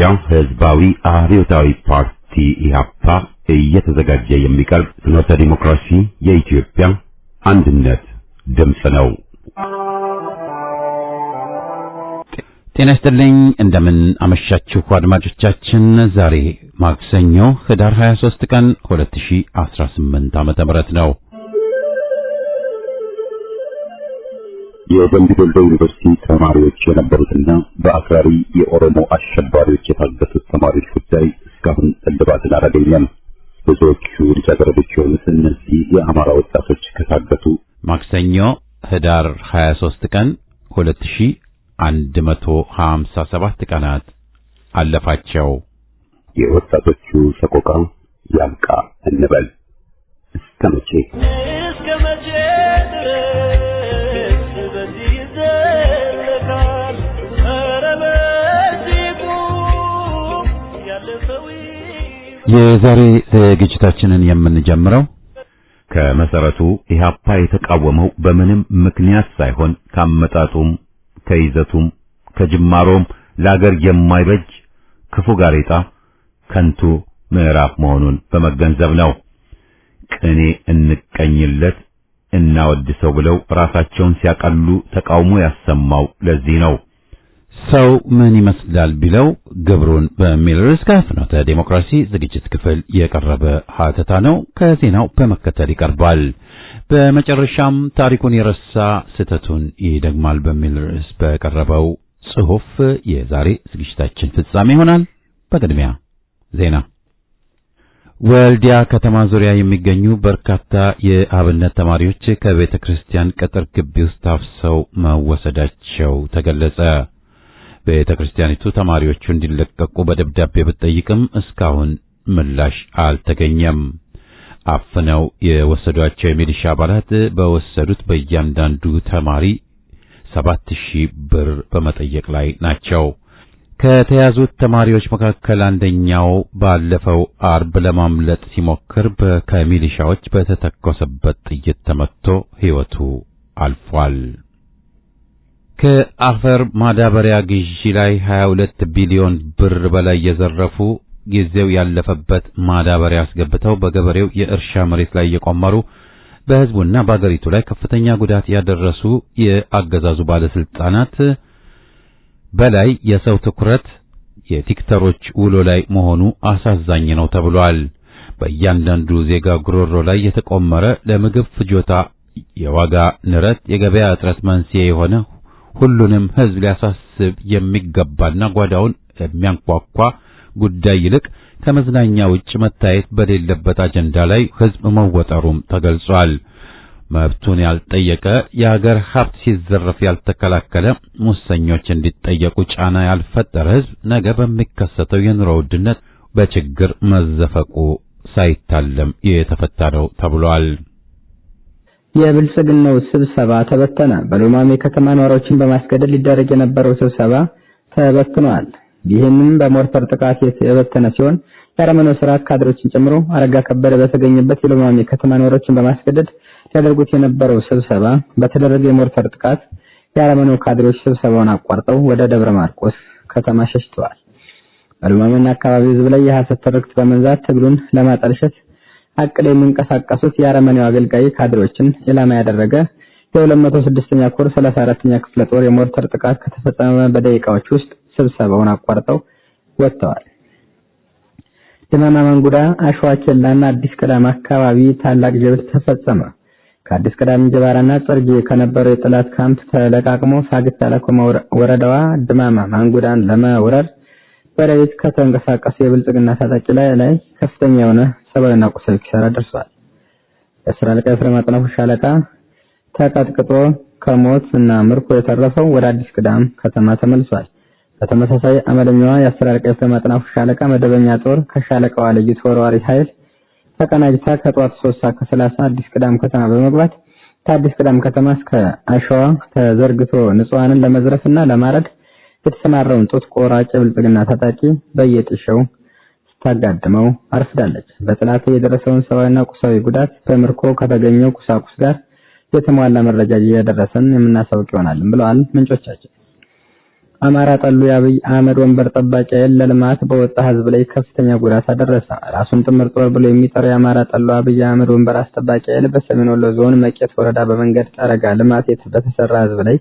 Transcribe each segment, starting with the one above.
የኢትዮጵያ ሕዝባዊ አብዮታዊ ፓርቲ ኢህአፓ እየተዘጋጀ የሚቀርብ ፍኖተ ዲሞክራሲ የኢትዮጵያ አንድነት ድምፅ ነው። ጤና ይስጥልኝ። እንደምን አመሻችሁ አድማጮቻችን። ዛሬ ማክሰኞ ህዳር 23 ቀን 2018 ዓ.ም ነው። የደምቢ ዶሎ ዩኒቨርሲቲ ተማሪዎች የነበሩትና በአክራሪ የኦሮሞ አሸባሪዎች የታገቱት ተማሪዎች ጉዳይ እስካሁን እልባትን አላገኘም። ብዙዎቹ ልጃገረዶች የሆኑት እነዚህ የአማራ ወጣቶች ከታገቱ ማክሰኞ ህዳር 23 ቀን 2157 ቀናት አለፋቸው። የወጣቶቹ ሰቆቃ ያልቃ እንበል። እስከ መቼ የዛሬ ዝግጅታችንን የምንጀምረው ከመሰረቱ ኢህአፓ የተቃወመው በምንም ምክንያት ሳይሆን ካመጣጡም ከይዘቱም ከጅማሮም ለአገር የማይበጅ ክፉ ጋሬጣ ከንቱ ምዕራፍ መሆኑን በመገንዘብ ነው። ቅኔ እንቀኝለት እናወድሰው ብለው ራሳቸውን ሲያቀሉ ተቃውሞ ያሰማው ለዚህ ነው። ሰው ምን ይመስላል ቢለው ግብሩን በሚል ርዕስ ከፍኖተ ዲሞክራሲ ዝግጅት ክፍል የቀረበ ሀተታ ነው። ከዜናው በመከተል ይቀርባል። በመጨረሻም ታሪኩን የረሳ ስህተቱን ይደግማል በሚል ርዕስ በቀረበው ጽሑፍ የዛሬ ዝግጅታችን ፍጻሜ ይሆናል። በቅድሚያ ዜና። ወልዲያ ከተማ ዙሪያ የሚገኙ በርካታ የአብነት ተማሪዎች ከቤተ ክርስቲያን ቅጥር ግቢ ውስጥ ታፍሰው መወሰዳቸው ተገለጸ። ቤተ ክርስቲያኒቱ ተማሪዎቹ እንዲለቀቁ በደብዳቤ ብትጠይቅም እስካሁን ምላሽ አልተገኘም። አፍነው የወሰዷቸው የሚሊሻ አባላት በወሰዱት በእያንዳንዱ ተማሪ 7000 ብር በመጠየቅ ላይ ናቸው። ከተያዙት ተማሪዎች መካከል አንደኛው ባለፈው አርብ ለማምለጥ ሲሞክር ከሚሊሻዎች በተተኮሰበት ጥይት ተመትቶ ሕይወቱ አልፏል። ከአፈር ማዳበሪያ ግዢ ላይ 22 ቢሊዮን ብር በላይ የዘረፉ ጊዜው ያለፈበት ማዳበሪያ አስገብተው በገበሬው የእርሻ መሬት ላይ የቆመሩ በሕዝቡና በአገሪቱ ላይ ከፍተኛ ጉዳት ያደረሱ የአገዛዙ ባለስልጣናት በላይ የሰው ትኩረት የቲክተሮች ውሎ ላይ መሆኑ አሳዛኝ ነው ተብሏል። በእያንዳንዱ ዜጋ ጉሮሮ ላይ የተቆመረ ለምግብ ፍጆታ የዋጋ ንረት የገበያ እጥረት መንስኤ የሆነ ሁሉንም ሕዝብ ሊያሳስብ የሚገባና ጓዳውን የሚያንኳኳ ጉዳይ ይልቅ ከመዝናኛ ውጭ መታየት በሌለበት አጀንዳ ላይ ሕዝብ መወጠሩም ተገልጿል። መብቱን ያልጠየቀ የሀገር ሀብት ሲዘረፍ ያልተከላከለ ሙሰኞች እንዲጠየቁ ጫና ያልፈጠረ ሕዝብ ነገ በሚከሰተው የኑሮ ውድነት በችግር መዘፈቁ ሳይታለም የተፈታ ነው ተብሏል። የብልጽግናው ስብሰባ ተበተነ። በሉማሜ ከተማ ነዋሪዎችን በማስገደድ ሊደረግ የነበረው ስብሰባ ተበትኗል። ይህንም በሞርተር ጥቃት የበተነ ሲሆን የአረመኔው ስርዓት ካድሬዎችን ጨምሮ አረጋ ከበደ በተገኘበት የሉማሜ ከተማ ነዋሪዎችን በማስገደድ ሊያደርጉት የነበረው ስብሰባ በተደረገ የሞርተር ጥቃት የአረመኔው ካድሬዎች ስብሰባውን አቋርጠው ወደ ደብረ ማርቆስ ከተማ ሸሽተዋል። በሉማሜና አካባቢው ህዝብ ላይ የሐሰት ትርክት በመንዛት ትግሉን ለማጠልሸት አቅደው የሚንቀሳቀሱት የአረመኔው አገልጋይ ካድሬዎችን ኢላማ ያደረገ የ206ኛ ኮር 34ኛ ክፍለ ጦር የሞርተር ጥቃት ከተፈጸመ በደቂቃዎች ውስጥ ስብሰባውን አቋርጠው ወጥተዋል። ደማማ መንጉዳ፣ አሸዋ ኬላና አዲስ ቅዳም አካባቢ ታላቅ ጀብድ ተፈጸመ። ከአዲስ ቅዳም ጀባራና ጸርጌ ከነበረው የጥላት ካምፕ ተለቃቅሞ ሳግታ ለኮማ ወረዳዋ ደማማ መንጉዳን ለመውረር በሌሊት ከተንቀሳቀሱ የብልጽግና ታጣቂ ላይ ከፍተኛ የሆነ ሰብአዊና ቁሳዊ ኪሳራ ደርሷል። የአስራለቃ ኤፍሬም አጥናፉ ሻለቃ ተቀጥቅጦ ከሞት እና ምርኮ የተረፈው ወደ አዲስ ቅዳም ከተማ ተመልሷል። በተመሳሳይ አመለኛዋ የአስራለቃ ኤፍሬም አጥናፉ ሻለቃ መደበኛ ጦር ከሻለቃው ልዩ ተወርዋሪ ኃይል ተቀናጅታ ከጧት 3:30 አዲስ ቅዳም ከተማ በመግባት ከአዲስ ቅዳም ከተማ እስከ አሸዋ ተዘርግቶ ንጹሃንን ለመዝረፍና ለማረድ የተሰማራውን ጡት ቆራጭ ብልጽግና ታጣቂ በየጥሻው ስታጋድመው አርፍዳለች። በጥላት የደረሰውን ሰብአዊና ቁሳዊ ጉዳት በምርኮ ከተገኘው ቁሳቁስ ጋር የተሟላ መረጃ እየደረሰን የምናሳውቅ ይሆናል ብለዋል ምንጮቻችን። አማራ ጠሉ የአብይ አህመድ ወንበር ጠባቂ ኃይል ለልማት በወጣ ህዝብ ላይ ከፍተኛ ጉዳት አደረሰ። ራሱን ጥምር ጦር ብሎ የሚጠራው የአማራ ጠሉ አብይ አህመድ ወንበር አስጠባቂ ኃይል በሰሜን ወሎ ዞን መቄት ወረዳ በመንገድ ጠረጋ ልማት በተሰራ ህዝብ ላይ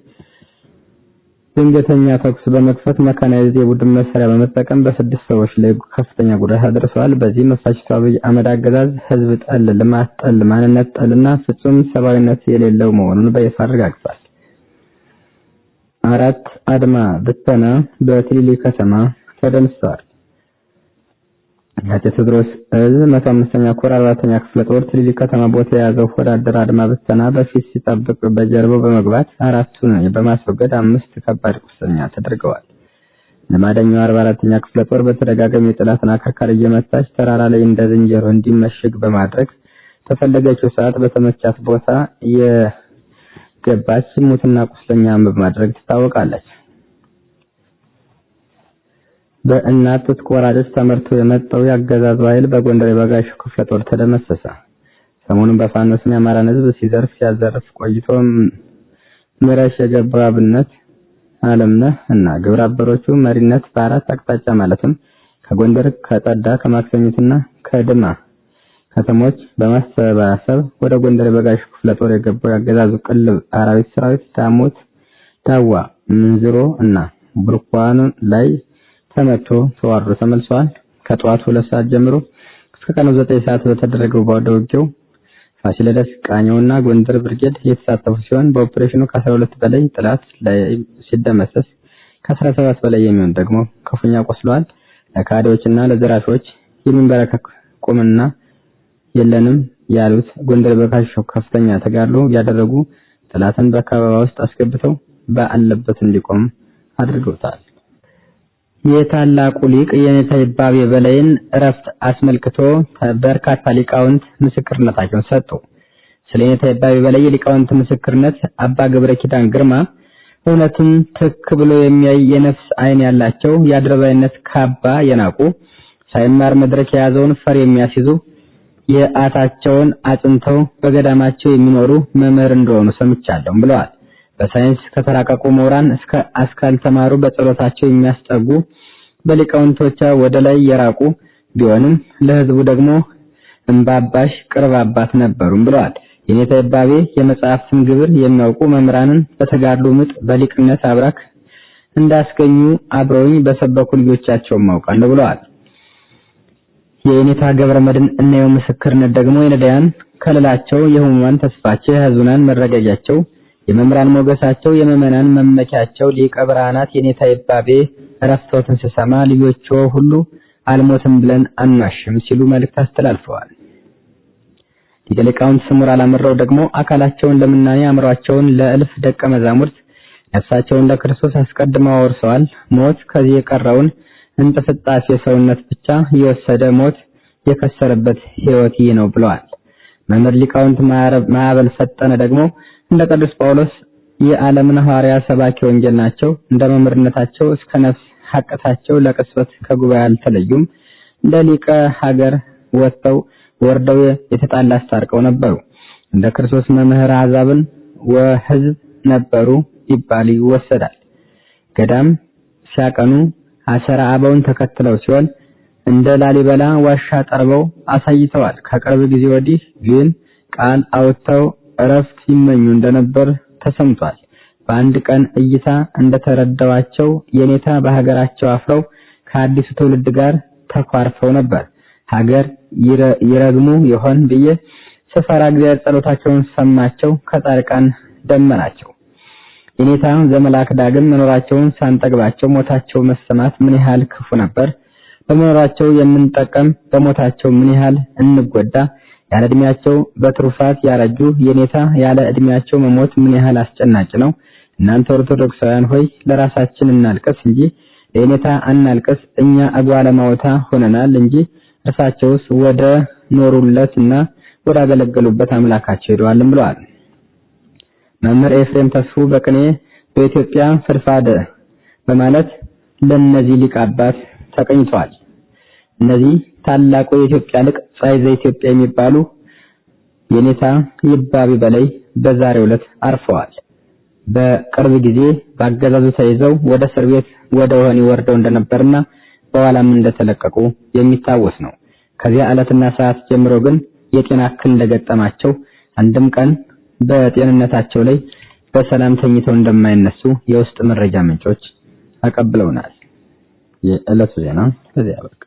ድንገተኛ ተኩስ በመክፈት መካናይዝድ የቡድን መሳሪያ በመጠቀም በ6 ሰዎች ላይ ከፍተኛ ጉዳት አድርሷል። በዚህም ፋሽስቱ አብይ አህመድ አገዛዝ ህዝብ ጠል፣ ልማት ጠል፣ ማንነት ጠልና ፍጹም ሰብአዊነት የሌለው መሆኑን በይፋ አረጋግጧል። 4 አድማ ብተና በትሊሊ ከተማ ተደምስሷል። አፄ ቴዎድሮስ እዝ 105ኛ ኮር 4ኛ ክፍለ ጦር ትሊሊ ከተማ ቦታ የያዘው ወዳደር አድማ ብተና በፊት ሲጠብቅ በጀርባው በመግባት 4ቱን በማስወገድ 5 ከባድ ቁስለኛ ተደርገዋል። ለማደኛው 44ኛ ክፍለ ጦር በተደጋጋሚ የጠላትን አከርካሪ እየመታች ተራራ ላይ እንደ ዝንጀሮ እንዲመሽግ በማድረግ ተፈለገችው ሰዓት በተመቻት ቦታ የገባች ሙትና ቁስለኛ በማድረግ ትታወቃለች። በእናት ጡት ቆራጮች ተመርቶ የመጣው ያገዛዙ ኃይል በጎንደር የበጋሻው ክፍለ ጦር ተደመሰሰ። ሰሞኑን በፋኖ ስም የአማራን ህዝብ ሲዘርፍ ቆይቶ ምረሽ የገባው አብነት አለምነህ እና ግብረ አበሮቹ መሪነት በ4 አቅጣጫ ማለትም ከጎንደር፣ ከጠዳ፣ ከማክሰኝትና ከድማ ከተሞች በማሰባሰብ ወደ ጎንደር የበጋሻው ክፍለ ጦር የገባው ያገዛዙ ቅልብ አራዊት ሰራዊት ዳሞት፣ ዳዋ፣ ምንዝሮ እና ብርኳኑ ላይ ተመቶ ተዋርዶ ተመልሷል። ከጧቱ 2 ሰዓት ጀምሮ እስከ ቀኑ 9 ሰዓት በተደረገው ባዶ ውጊያው ፋሲለደስ፣ ቃኘውና ጎንደር ብርጌድ የተሳተፉ ሲሆን በኦፕሬሽኑ ከ12 በላይ ጥላት ላይ ሲደመሰስ ከ17 በላይ የሚሆን ደግሞ ክፉኛ ቆስለዋል። ለካዲዎችና ለዘራፊዎች የሚንበረከክ ቁምና የለንም ያሉት ጎንደር በበጋሻው ከፍተኛ ተጋድሎ ያደረጉ ጥላትን በከበባ ውስጥ አስገብተው በአለበት እንዲቆም አድርገውታል። የታላቁ ሊቅ የኔታ ይባቤ በላይን እረፍት አስመልክቶ በርካታ ሊቃውንት ምስክርነታቸውን ሰጡ። ስለ ኔታ ይባቤ በላይ የሊቃውንት ምስክርነት አባ ገብረ ኪዳን ግርማ እውነትን ትክ ብሎ የሚያይ የነፍስ አይን ያላቸው የአድረባይነት ካባ የናቁ ሳይማር መድረክ የያዘውን ፈር የሚያስይዙ የአታቸውን አጽንተው በገዳማቸው የሚኖሩ መምህር እንደሆኑ ሰምቻለሁ ብለዋል። በሳይንስ ከተራቀቁ ምሁራን እስከ አስካል ተማሩ በጸሎታቸው የሚያስጠጉ በሊቃውንቶቻ ወደ ላይ የራቁ ቢሆንም ለህዝቡ ደግሞ እንባባሽ ቅርብ አባት ነበሩም ብለዋል። የኔታ ይባቤ የመጽሐፍትን ግብር የሚያውቁ መምህራንን በተጋድሎ ምጥ በሊቅነት አብራክ እንዳስገኙ አብረውኝ በሰበኩ ልጆቻቸው ማውቃለሁ ብለዋል። የኔታ ገብረመድን እናየው ምስክርነት ደግሞ የነዳያን ከለላቸው፣ የህሙማን ተስፋቸው፣ የህዙናን መረጋጃቸው፣ የመምህራን ሞገሳቸው፣ የመመናን መመኪያቸው ሊቀ ብርሃናት የኔታ ይባቤ እረፍቶትን ስሰማ ልጆቹ ሁሉ አልሞትም ብለን አናሽም ሲሉ መልእክት አስተላልፈዋል። ሊቃውንት ስሙር አላመረው ደግሞ አካላቸውን ለምናኔ አእምሯቸውን ለእልፍ ደቀ መዛሙርት ነፍሳቸውን ለክርስቶስ አስቀድመው አወርሰዋል። ሞት ከዚህ የቀረውን እንጥፍጣፊ ሰውነት ብቻ የወሰደ ሞት የከሰረበት ህይወት ይህ ነው ብለዋል። መምህር ሊቃውንት ማዕበል ፈጠነ ደግሞ እንደ ቅዱስ ጳውሎስ የዓለምን ሐዋርያ ሰባኪ ወንጌል ናቸው። እንደ መምህርነታቸው እስከ ነፍስ ሐቀታቸው ለቅጽበት ከጉባኤ አልተለዩም። እንደ ሊቀ ሀገር ወርደው የተጣላ አስታርቀው ነበሩ። እንደ ክርስቶስ መምህር አሕዛብን ወሕዝብ ነበሩ ይባል ይወሰዳል። ገዳም ሲያቀኑ አሰራ አበውን ተከትለው ሲሆን እንደ ላሊበላ ዋሻ ጠርበው አሳይተዋል። ከቅርብ ጊዜ ወዲህ ግን ቃል አውጥተው እረፍት ሲመኙ እንደነበር ተሰምቷል። በአንድ ቀን እይታ እንደተረዳዋቸው የኔታ በሀገራቸው አፍረው ከአዲሱ ትውልድ ጋር ተኳርፈው ነበር። ሀገር ይረግሙ ይሆን ብዬ ስፈራ እግዚአብሔር ጸሎታቸውን ሰማቸው፣ ከጻድቃን ደመናቸው። የኔታ ዘመላክ ዳግም መኖራቸውን ሳንጠግባቸው ሞታቸው መሰማት ምን ያህል ክፉ ነበር። በመኖራቸው የምንጠቀም በሞታቸው ምን ያህል እንጎዳ። ያለ እድሜያቸው በትሩፋት ያረጁ የኔታ ያለ እድሜያቸው መሞት ምን ያህል አስጨናጭ ነው። እናንተ ኦርቶዶክሳውያን ሆይ ለራሳችን እናልቀስ እንጂ ለኔታ አናልቀስ። እኛ አጓለማውታ ሆነናል እንጂ እርሳቸውስ ወደ ኖሩለትና ወደ አገለገሉበት አምላካቸው ሄደዋልም ብለዋል። መምህር ኤፍሬም ተስፉ በቅኔ በኢትዮጵያ ፍርፋደ በማለት ለነዚህ ሊቅ አባት ተቀኝቷል። እነዚህ ታላቁ የኢትዮጵያ ሊቅ ፀሐይ ዘኢትዮጵያ የሚባሉ የኔታ ይባቤ በላይ በዛሬው ዕለት አርፈዋል። በቅርብ ጊዜ በአገዛዙ ተይዘው ወደ እስር ቤት ወደ ወህኒ ወርደው እንደነበርና በኋላም እንደተለቀቁ የሚታወስ ነው። ከዚያ ዕለትና ሰዓት ጀምሮ ግን የጤና እክል እንደገጠማቸው አንድም ቀን በጤንነታቸው ላይ በሰላም ተኝተው እንደማይነሱ የውስጥ መረጃ ምንጮች አቀብለውናል። የዕለቱ ዜና በዚያ በቃ።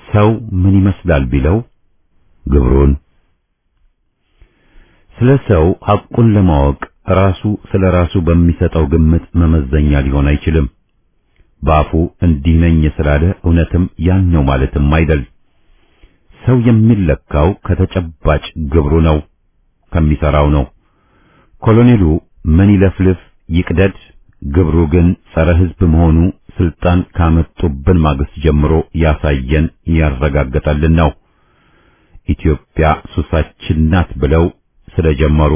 ሰው ምን ይመስላል ቢለው ግብሩን። ስለ ሰው ሐቁን ለማወቅ ራሱ ስለ ራሱ በሚሰጠው ግምት መመዘኛ ሊሆን አይችልም። ባፉ እንዲህ ነኝ ስላለ እውነትም ያን ነው ማለትም አይደል። ሰው የሚለካው ከተጨባጭ ግብሩ ነው፣ ከሚሰራው ነው። ኮሎኔሉ ምን ይለፍልፍ ይቅደድ፣ ግብሩ ግን ጸረ ሕዝብ መሆኑ ስልጣን ካመጡብን ማግስት ጀምሮ ያሳየን ያረጋገጠልን ነው። ኢትዮጵያ ሱሳችን ናት ብለው ስለጀመሩ፣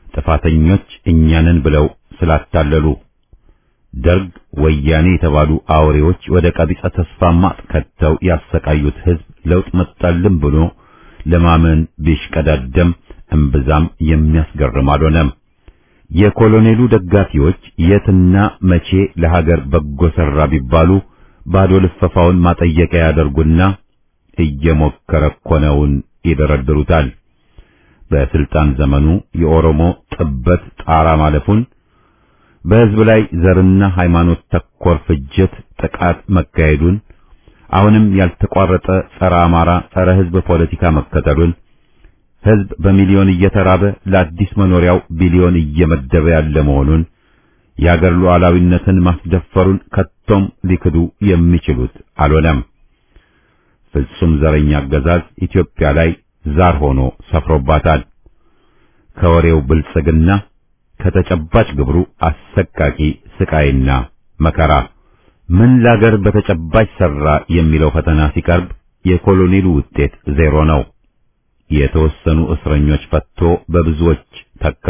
ጥፋተኞች እኛንን ብለው ስላታለሉ፣ ደርግ ወያኔ የተባሉ አውሬዎች ወደ ቀቢጸ ተስፋ ማጥ ከተው ያሰቃዩት ሕዝብ ለውጥ መጣልን ብሎ ለማመን ቢሽቀዳደም እምብዛም የሚያስገርም አልሆነም። የኮሎኔሉ ደጋፊዎች የትና መቼ ለሀገር በጎ ሰራ ቢባሉ ባዶ ልፈፋውን ማጠየቂያ ያደርጉና እየሞከረ ኮነውን ይደረድሩታል። በስልጣን ዘመኑ የኦሮሞ ጥበት ጣራ ማለፉን፣ በሕዝብ ላይ ዘርና ሃይማኖት ተኮር ፍጅት ጥቃት መካሄዱን፣ አሁንም ያልተቋረጠ ጸረ አማራ ጸረ ሕዝብ ፖለቲካ መከተሉን፣ ሕዝብ በሚሊዮን እየተራበ ለአዲስ መኖሪያው ቢሊዮን እየመደበ ያለ መሆኑን፣ የአገር ሉዓላዊነትን ማስደፈሩን ከቶም ሊክዱ የሚችሉት አልሆነም። ፍጹም ዘረኛ አገዛዝ ኢትዮጵያ ላይ ዛር ሆኖ ሰፍሮባታል። ከወሬው ብልጽግና ከተጨባጭ ግብሩ አሰቃቂ ስቃይና መከራ። ምን ለአገር በተጨባጭ ሰራ የሚለው ፈተና ሲቀርብ የኮሎኔሉ ውጤት ዜሮ ነው። የተወሰኑ እስረኞች ፈቶ በብዙዎች ተካ።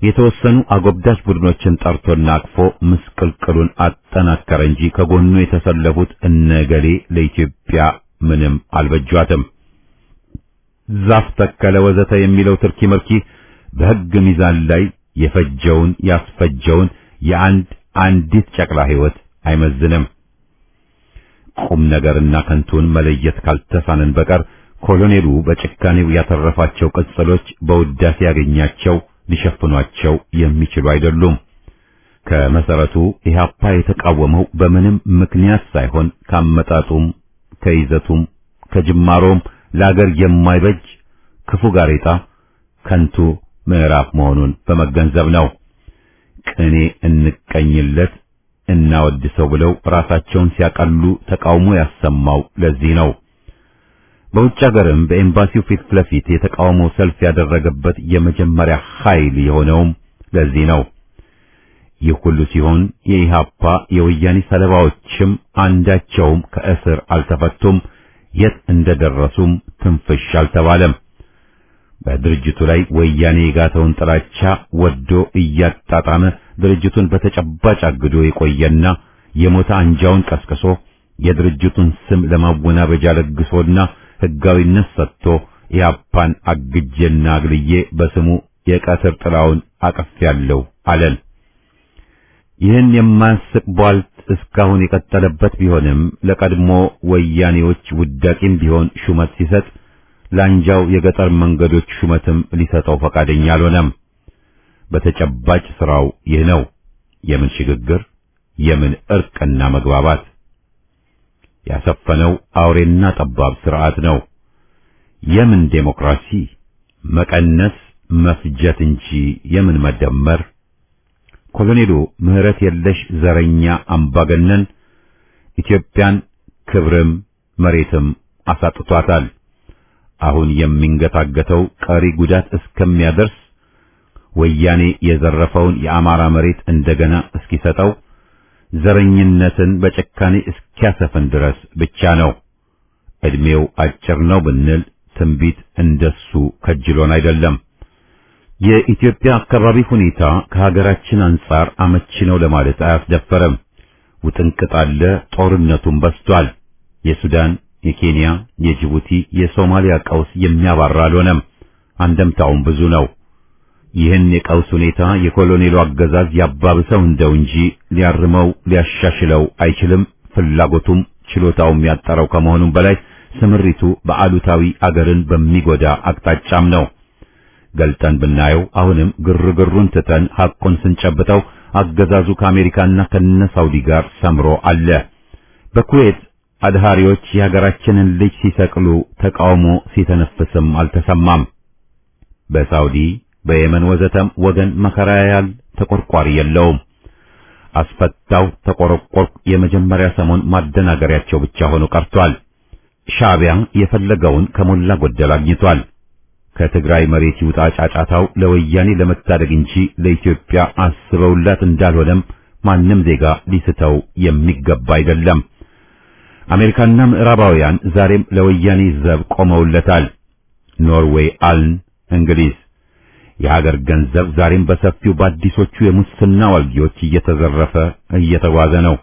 የተወሰኑ አጎብዳጅ ቡድኖችን ጠርቶና አቅፎ ምስቅልቅሉን አጠናከረ እንጂ ከጎኑ የተሰለፉት እነገሌ ለኢትዮጵያ ምንም አልበጇትም። ዛፍ ተከለ ወዘተ የሚለው ትርኪ ምርኪ በሕግ ሚዛን ላይ የፈጀውን ያስፈጀውን አንዲት ጨቅላ ሕይወት አይመዝንም። ቁም ነገርና ከንቱን መለየት ካልተሳነን በቀር ኮሎኔሉ በጭካኔው ያተረፋቸው ቅጽሎች በውዳሴ ያገኛቸው ሊሸፍኗቸው የሚችሉ አይደሉም። ከመሰረቱ ኢህአፓ የተቃወመው በምንም ምክንያት ሳይሆን ካመጣጡም ከይዘቱም ከጅማሮም ለአገር የማይበጅ ክፉ ጋሬጣ ከንቱ ምዕራፍ መሆኑን በመገንዘብ ነው። ቅኔ እንቀኝለት እናወድሰው ብለው ራሳቸውን ሲያቀሉ ተቃውሞ ያሰማው ለዚህ ነው። በውጭ ሀገርም በኤምባሲው ፊት ለፊት የተቃውሞ ሰልፍ ያደረገበት የመጀመሪያ ኃይል የሆነውም ለዚህ ነው። ይህ ሁሉ ሲሆን የኢህአፓ የወያኔ ሰለባዎችም አንዳቸውም ከእስር አልተፈቱም፣ የት እንደደረሱም ትንፍሽ አልተባለም። በድርጅቱ ላይ ወያኔ የጋተውን ጥላቻ ወዶ እያጣጣመ ድርጅቱን በተጨባጭ አግዶ የቆየና የሞተ አንጃውን ቀስቅሶ የድርጅቱን ስም ለማወናበጃ ለግሶና ሕጋዊነት ሰጥቶ ኢህአፓን አግጄና አግልዬ በስሙ የቀትር ጥላውን አቀፍያለሁ አለን። ይህን የማያስቅ ቧልት እስካሁን የቀጠለበት ቢሆንም ለቀድሞ ወያኔዎች ውዳቂም ቢሆን ሹመት ሲሰጥ ላንጃው የገጠር መንገዶች ሹመትም ሊሰጠው ፈቃደኛ አልሆነም። በተጨባጭ ስራው ይህ ነው። የምን ሽግግር፣ የምን እርቅና መግባባት? ያሰፈነው አውሬና ጠባብ ስርዓት ነው። የምን ዴሞክራሲ? መቀነስ መፍጀት እንጂ የምን መደመር? ኮሎኔሉ ምህረት የለሽ ዘረኛ አምባገነን ኢትዮጵያን ክብርም መሬትም አሳጥቷታል። አሁን የሚንገታገተው ቀሪ ጉዳት እስከሚያደርስ ወያኔ የዘረፈውን የአማራ መሬት እንደገና እስኪሰጠው ዘረኝነትን በጭካኔ እስኪያሰፍን ድረስ ብቻ ነው። እድሜው አጭር ነው ብንል ትንቢት እንደሱ ከጅሎን አይደለም። የኢትዮጵያ አካባቢ ሁኔታ ከሀገራችን አንጻር አመቺ ነው ለማለት አያስደፈረም። ውጥንቅጥ አለ፣ ጦርነቱም በስቷል። የሱዳን፣ የኬንያ፣ የጅቡቲ፣ የሶማሊያ ቀውስ የሚያባራ አልሆነም። አንደምታውም ብዙ ነው። ይህን የቀውስ ሁኔታ የኮሎኔሉ አገዛዝ ያባብሰው እንደው እንጂ ሊያርመው ሊያሻሽለው አይችልም። ፍላጎቱም ችሎታውም ያጠረው ከመሆኑም በላይ ስምሪቱ በአሉታዊ አገርን በሚጎዳ አቅጣጫም ነው። ገልጠን ብናየው አሁንም ግርግሩን ትተን ሐቁን ስንጨብጠው አገዛዙ ከአሜሪካና ከነሳውዲ ጋር ሰምሮ አለ። በኩዌት አድሃሪዎች የሀገራችንን ልጅ ሲሰቅሉ ተቃውሞ ሲተነፍስም አልተሰማም። በሳውዲ በየመን ወዘተም ወገን መከራ ያያል፣ ተቆርቋሪ የለውም። አስፈታው ተቆረቆርኩ የመጀመሪያ ሰሞን ማደናገሪያቸው ብቻ ሆኖ ቀርቷል። ሻዕቢያ የፈለገውን ከሞላ ጎደል አግኝቷል። ከትግራይ መሬት ይውጣ ጫጫታው ለወያኔ ለመታደግ እንጂ ለኢትዮጵያ አስበውላት እንዳልሆነም ማንም ዜጋ ሊስተው የሚገባ አይደለም። አሜሪካና ምዕራባውያን ዛሬም ለወያኔ ዘብ ቆመውለታል። ኖርዌይ፣ አልን፣ እንግሊዝ የሀገር ገንዘብ ዛሬም በሰፊው በአዲሶቹ የሙስና ዋልጊዎች እየተዘረፈ እየተጓዘ ነው።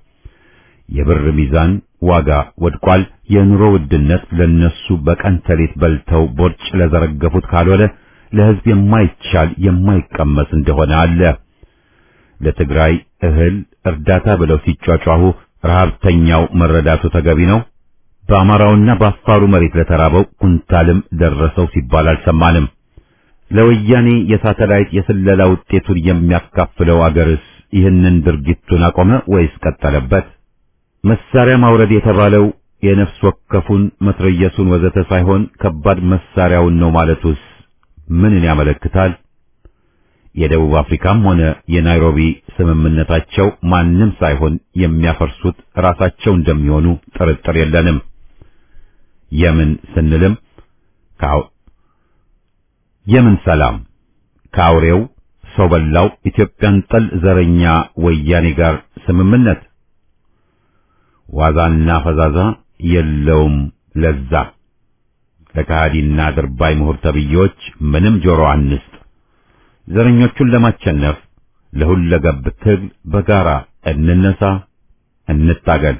የብር ሚዛን ዋጋ ወድቋል። የኑሮ ውድነት ለነሱ በቀን ተሌት በልተው ቦርጭ ለዘረገፉት ካልሆነ ለሕዝብ የማይቻል የማይቀመስ እንደሆነ አለ። ለትግራይ እህል እርዳታ ብለው ሲጫጫሁ ረሃብተኛው መረዳቱ ተገቢ ነው። በአማራውና በአፋሩ መሬት ለተራበው ኩንታልም ደረሰው ሲባል አልሰማንም። ለወያኔ የሳተላይት የስለላ ውጤቱን የሚያካፍለው አገርስ ይህንን ድርጊቱን አቆመ ወይስ ቀጠለበት? መሳሪያ ማውረድ የተባለው የነፍስ ወከፉን መትረየሱን ወዘተ ሳይሆን ከባድ መሳሪያውን ነው ማለቱስ ምንን ያመለክታል? የደቡብ አፍሪካም ሆነ የናይሮቢ ስምምነታቸው ማንም ሳይሆን የሚያፈርሱት ራሳቸው እንደሚሆኑ ጥርጥር የለንም። የምን ስንልም የምን ሰላም ከአውሬው ሰው በላው ኢትዮጵያን ጠል ዘረኛ ወያኔ ጋር ስምምነት ዋዛና ፈዛዛ የለውም ለዛ። ለካዲና ድርባይ ምሁር ተብዮች ምንም ጆሮ አንስጥ። ዘረኞቹን ለማቸነፍ ለሁለገብ ትግል በጋራ እንነሳ፣ እንታገል።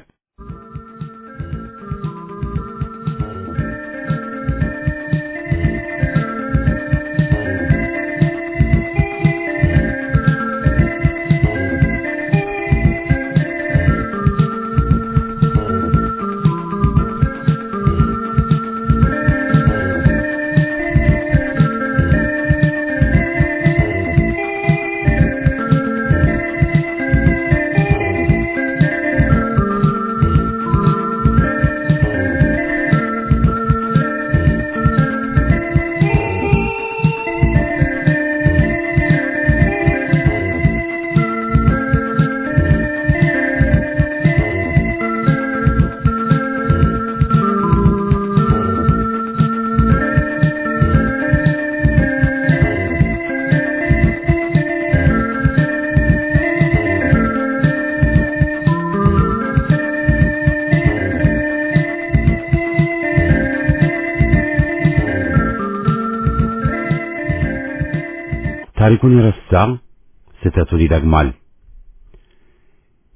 ታሪኩን የረሳ ስህተቱን ይደግማል።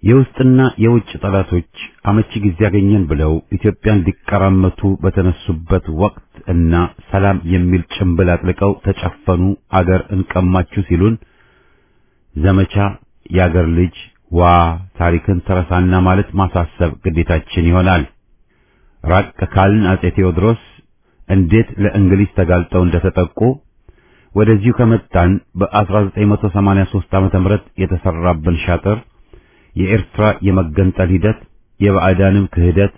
የውስጥና የውጭ ጠላቶች አመቺ ጊዜ ያገኘን ብለው ኢትዮጵያን ሊቀራመቱ በተነሱበት ወቅት እና ሰላም የሚል ጭንብል አጥልቀው ተጨፈኑ አገር እንቀማችሁ ሲሉን ዘመቻ የአገር ልጅ ዋ ታሪክን ተረሳና ማለት ማሳሰብ ግዴታችን ይሆናል። ራቅ ካልን አጼ ቴዎድሮስ እንዴት ለእንግሊዝ ተጋልጠው እንደተጠቁ ወደዚሁ ከመጣን በ1983 ዓመተ ምህረት የተሰራብን ሻጥር የኤርትራ የመገንጠል ሂደት የባዕዳንም ክህደት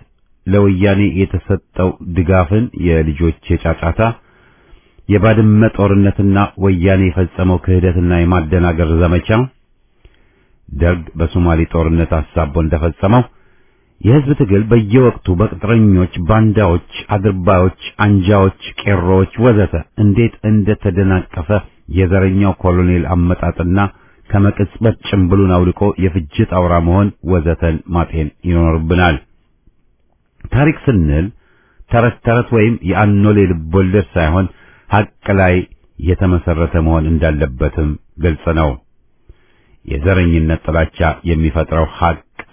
ለወያኔ የተሰጠው ድጋፍን የልጆች የጫጫታ የባድመ ጦርነትና ወያኔ የፈጸመው ክህደትና የማደናገር ዘመቻ ደርግ በሶማሌ ጦርነት አሳቦ እንደፈጸመው የህዝብ ትግል በየወቅቱ በቅጥረኞች ባንዳዎች አድርባዮች አንጃዎች ቄሮዎች ወዘተ እንዴት እንደተደናቀፈ የዘረኛው ኮሎኔል አመጣጥና ከመቅጽበት ጭምብሉን አውልቆ የፍጅት አውራ መሆን ወዘተን ማጤን ይኖርብናል። ታሪክ ስንል ተረት ተረት ወይም የአኖሌ ልቦለድ ሳይሆን ሐቅ ላይ የተመሰረተ መሆን እንዳለበትም ግልጽ ነው። የዘረኝነት ጥላቻ የሚፈጥረው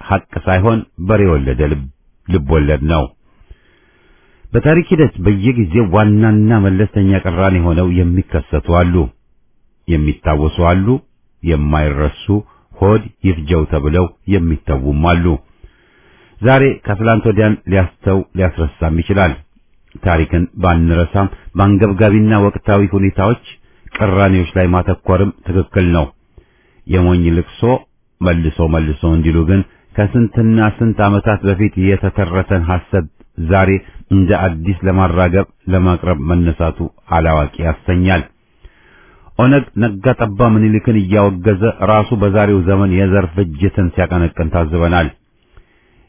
ሐቅ ሳይሆን በሬ ወለደ ልቦለድ ነው። በታሪክ ሂደት በየጊዜው ዋናና መለስተኛ ቅራኔ ሆነው የሚከሰቱ አሉ፣ የሚታወሱ አሉ፣ የማይረሱ ሆድ ይፍጀው ተብለው የሚተውም አሉ። ዛሬ ከትላንት ወዲያን ሊያስረሳም ይችላል። ታሪክን ባንረሳም በአንገብጋቢና ወቅታዊ ሁኔታዎች ቅራኔዎች ላይ ማተኮርም ትክክል ነው። የሞኝ ልቅሶ መልሶ እንዲሉ ግን ከስንትና ስንት ዓመታት በፊት የተተረተን ሐሰት ዛሬ እንደ አዲስ ለማራገብ ለማቅረብ መነሳቱ አላዋቂ ያሰኛል። ኦነግ ነጋ ጠባ ምኒልክን እያወገዘ ራሱ በዛሬው ዘመን የዘር ፍጅትን ሲያቀነቅን ታዝበናል።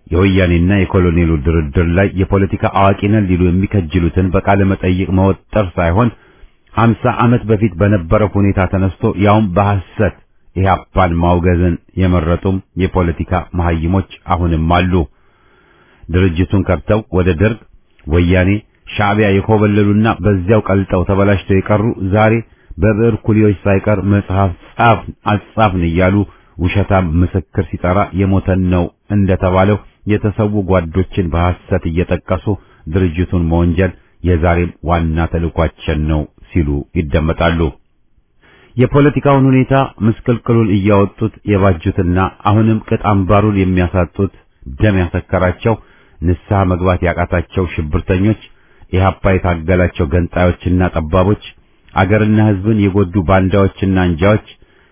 የወያኔና የኮሎኔሉ ድርድር ላይ የፖለቲካ አዋቂ ነን ሊሉ የሚከጅሉትን በቃለ መጠይቅ መወጠር ሳይሆን 50 ዓመት በፊት በነበረው ሁኔታ ተነስቶ ያውም በሐሰት ኢህአፓን ማውገዝን የመረጡም የፖለቲካ መሐይሞች አሁንም አሉ። ድርጅቱን ከርተው ወደ ደርግ ወያኔ ሻዕቢያ የኮበለሉና በዚያው ቀልጠው ተበላሽተው የቀሩ ዛሬ በብዕር ኩሊዎች ሳይቀር መጽሐፍ አጻፍን እያሉ ውሸታም ምስክር ሲጠራ የሞተን ነው እንደተባለው የተሰዉ ጓዶችን በሐሰት እየጠቀሱ ድርጅቱን መወንጀል የዛሬም ዋና ተልዕኳችን ነው ሲሉ ይደመጣሉ። የፖለቲካውን ሁኔታ ምስቅልቅሉን እያወጡት የባጁትና አሁንም ቅጥ አምባሩን የሚያሳጡት ደም ያሰከራቸው ንስሐ መግባት ያቃታቸው ሽብርተኞች ኢህአፓ የታገላቸው ገንጣዮችና ጠባቦች አገርና ሕዝብን የጎዱ ባንዳዎችና አንጃዎች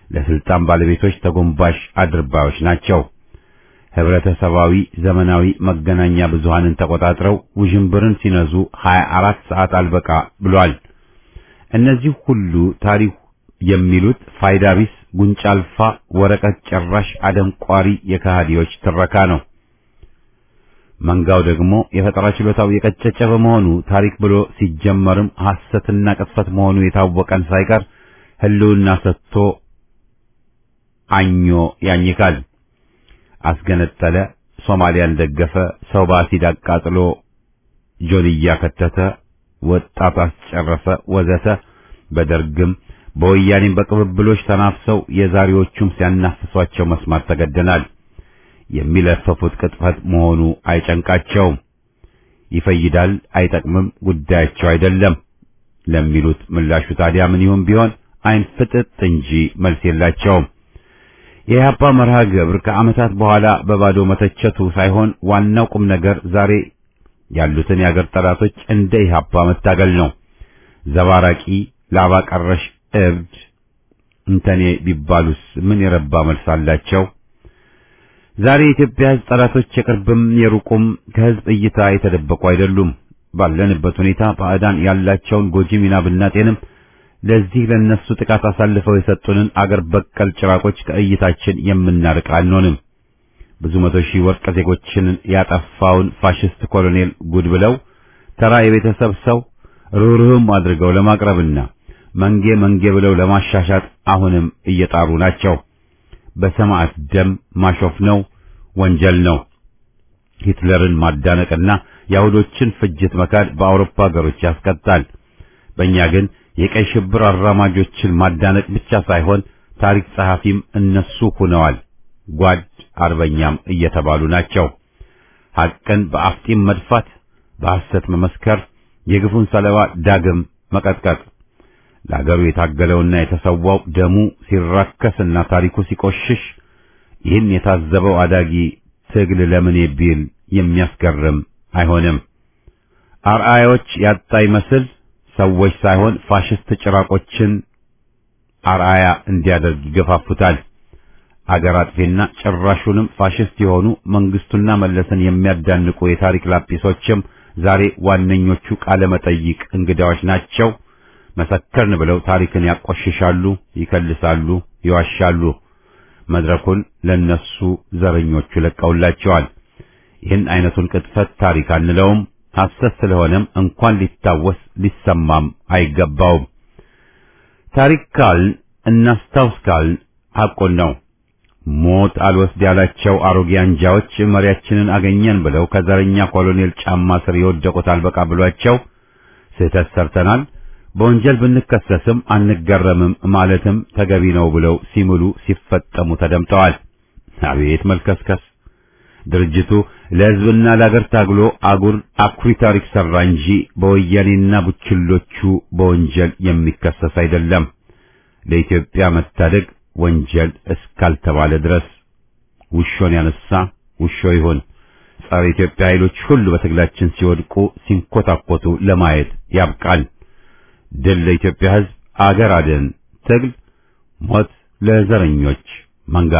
ለስልጣን ባለቤቶች ተጎንባሽ አድርባዮች ናቸው። ህብረተሰባዊ ዘመናዊ መገናኛ ብዙሃንን ተቆጣጥረው ውዥንብርን ሲነዙ 24 ሰዓት አልበቃ ብሏል። እነዚህ ሁሉ ታሪክ የሚሉት ፋይዳ ቢስ ጉንጫ አልፋ ወረቀት ጨራሽ አደንቋሪ የካህዲዎች ትረካ ነው። መንጋው ደግሞ የፈጠራ ችሎታው የቀጨጨ በመሆኑ ታሪክ ብሎ ሲጀመርም ሐሰትና ቅጥፈት መሆኑ የታወቀን ሳይቀር ህልውና ሰጥቶ አኞ ያኝካል። አስገነጠለ፣ ሶማሊያን ደገፈ፣ ሰው በአሲድ አቃጥሎ ጆንያ ከተተ፣ ወጣት አስጨረሰ ወዘተ በደርግም በወያኔም በቅብብሎች ተናፍሰው የዛሬዎቹም ሲያናፍሷቸው መስማት ተገደናል። የሚለፈፉት ቅጥፈት መሆኑ አይጨንቃቸውም። ይፈይዳል፣ አይጠቅምም፣ ጉዳያቸው አይደለም ለሚሉት ምላሹ ታዲያ ምን ይሁን ቢሆን አይን ፍጥጥ እንጂ መልስ የላቸውም። የኢህአፓ መርሃ ግብር ከዓመታት በኋላ በባዶ መተቸቱ ሳይሆን ዋናው ቁም ነገር ዛሬ ያሉትን የአገር ጠላቶች እንደ ኢህአፓ መታገል ነው። ዘባራቂ ላባ ቀረሽ እብድ እንተኔ ቢባሉስ ምን የረባ መልስ አላቸው? ዛሬ የኢትዮጵያ ሕዝብ ጠላቶች የቅርብም የሩቁም ከሕዝብ እይታ የተደበቁ አይደሉም። ባለንበት ሁኔታ ባዕዳን ያላቸውን ጎጂ ሚና ብናጤንም ለዚህ ለነሱ ጥቃት አሳልፈው የሰጡንን አገር በቀል ጭራቆች ከእይታችን የምናርቅ አንሆንም። ብዙ መቶ ሺህ ወርቅ ዜጎችን ያጠፋውን ፋሽስት ኮሎኔል ጉድ ብለው ተራ የቤተሰብ ሰው ሩህሩህም አድርገው ለማቅረብና መንጌ ብለው ለማሻሻጥ አሁንም እየጣሩ ናቸው። በሰማዕት ደም ማሾፍ ነው፣ ወንጀል ነው። ሂትለርን ማዳነቅና የአይሁዶችን ፍጅት መካድ በአውሮፓ ሀገሮች ያስቀጣል። በእኛ ግን የቀይ ሽብር አራማጆችን ማዳነቅ ብቻ ሳይሆን ታሪክ ጸሐፊም እነሱ ሆነዋል። ጓድ አርበኛም እየተባሉ ናቸው። ሐቅን በአፍጢም መድፋት፣ በሐሰት መመስከር፣ የግፉን ሰለባ ዳግም መቀጥቀጥ፣ ለአገሩ የታገለውና የተሰዋው ደሙ ሲራከስና ታሪኩ ሲቆሽሽ ይህን የታዘበው አዳጊ ትግል ለምን ቢል የሚያስገርም አይሆንም። አርአያዎች ያጣ ይመስል ሰዎች ሳይሆን ፋሽስት ጭራቆችን አርአያ እንዲያደርግ ይገፋፉታል። አገር አጥፊና ጭራሹንም ፋሽስት የሆኑ መንግስቱና መለስን የሚያዳንቁ የታሪክ ላጲሶችም ዛሬ ዋነኞቹ ቃለ መጠይቅ እንግዳዎች ናቸው። መሰከርን ብለው ታሪክን ያቆሽሻሉ፣ ይከልሳሉ፣ ይዋሻሉ። መድረኩን ለነሱ ዘረኞቹ ለቀውላቸዋል። ይህን አይነቱን ቅጥፈት ታሪክ አንለውም። ሐሰት ስለሆነም እንኳን ሊታወስ ሊሰማም አይገባውም። ታሪክ ካልን እናስታውስ ካልን ሐቁን ነው። ሞት አልወስድ ያላቸው አሮጌ አንጃዎች መሪያችንን አገኘን ብለው ከዘረኛ ኮሎኔል ጫማ ስር የወደቁት አልበቃ ብሏቸው ስህተት ሰርተናል፣ በወንጀል ብንከሰስም አንገረምም ማለትም ተገቢ ነው ብለው ሲምሉ ሲፈጠሙ ተደምጠዋል። አቤት መልከስከስ! ድርጅቱ ለሕዝብና ለአገር ታግሎ አኩሪ ታሪክ ሰራ እንጂ በወያኔና ቡችሎቹ በወንጀል የሚከሰስ አይደለም። ለኢትዮጵያ መታደግ ወንጀል እስካልተባለ ድረስ ውሾን ያነሳ ውሾ ይሁን። ጸረ ኢትዮጵያ ኃይሎች ሁሉ በትግላችን ሲወድቁ ሲንኮታኮቱ ለማየት ያብቃል። ድል ለኢትዮጵያ ሕዝብ! አገር አድን ትግል! ሞት ለዘረኞች መንጋ!